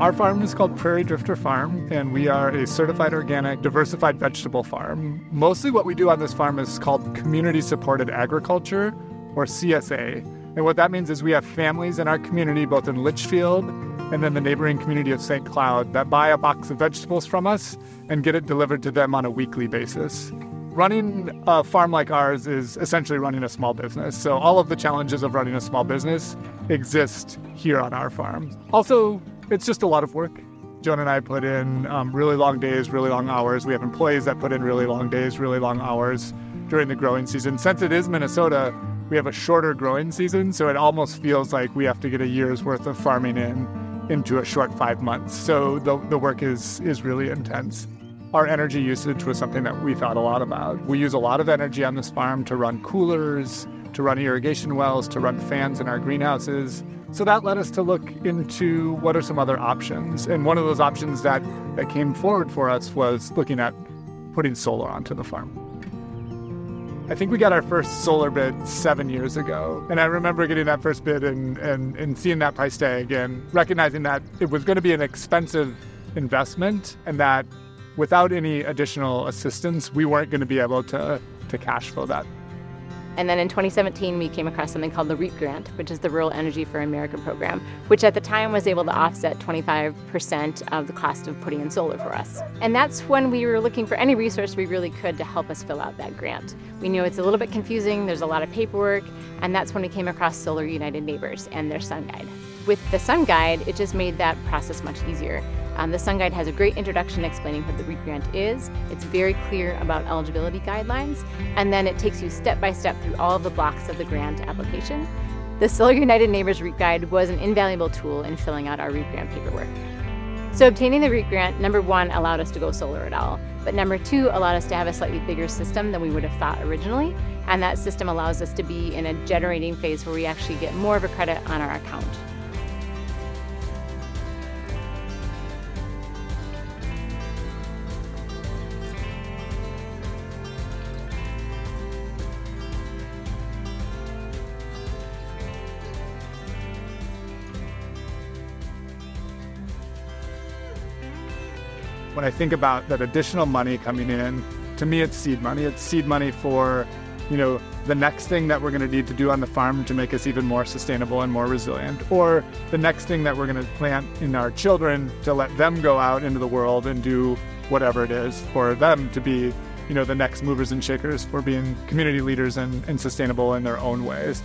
Our farm is called Prairie Drifter Farm, and we are a certified organic, diversified vegetable farm. Mostly what we do on this farm is called community-supported agriculture, or CSA. And what that means is we have families in our community, both in Litchfield and then the neighboring community of St. Cloud, that buy a box of vegetables from us and get it delivered to them on a weekly basis. Running a farm like ours is essentially running a small business. So all of the challenges of running a small business exist here on our farm. Also, it's just a lot of work. Joan and I put in really long days, really long hours. We have employees that put in really long days, really long hours during the growing season. Since it is Minnesota, we have a shorter growing season, so it almost feels like we have to get a year's worth of farming into a short 5 months. So the work is really intense. Our energy usage was something that we thought a lot about. We use a lot of energy on this farm to run coolers, to run irrigation wells, to run fans in our greenhouses. So that led us to look into what are some other options. And one of those options that came forward for us was looking at putting solar onto the farm. I think we got our first solar bid 7 years ago. And I remember getting that first bid and seeing that price tag and recognizing that it was going to be an expensive investment and that without any additional assistance, we weren't going to be able to cash flow that. And then in 2017, we came across something called the REAP grant, which is the Rural Energy for America program, which at the time was able to offset 25% of the cost of putting in solar for us. And that's when we were looking for any resource we really could to help us fill out that grant. We knew it's a little bit confusing, there's a lot of paperwork, and that's when we came across Solar United Neighbors and their Sun Guide. With the Sun Guide, it just made that process much easier. The Sun Guide has a great introduction explaining what the REAP grant is. It's very clear about eligibility guidelines, and then it takes you step by step through all of the blocks of the grant application. The Solar United Neighbors REAP Guide was an invaluable tool in filling out our REAP grant paperwork. So obtaining the REAP grant, number one, allowed us to go solar at all, but number two, allowed us to have a slightly bigger system than we would have thought originally, and that system allows us to be in a generating phase where we actually get more of a credit on our account. When I think about that additional money coming in, to me it's seed money. It's seed money for, the next thing that we're going to need to do on the farm to make us even more sustainable and more resilient, or the next thing that we're going to plant in our children to let them go out into the world and do whatever it is for them to be, the next movers and shakers for being community leaders and sustainable in their own ways.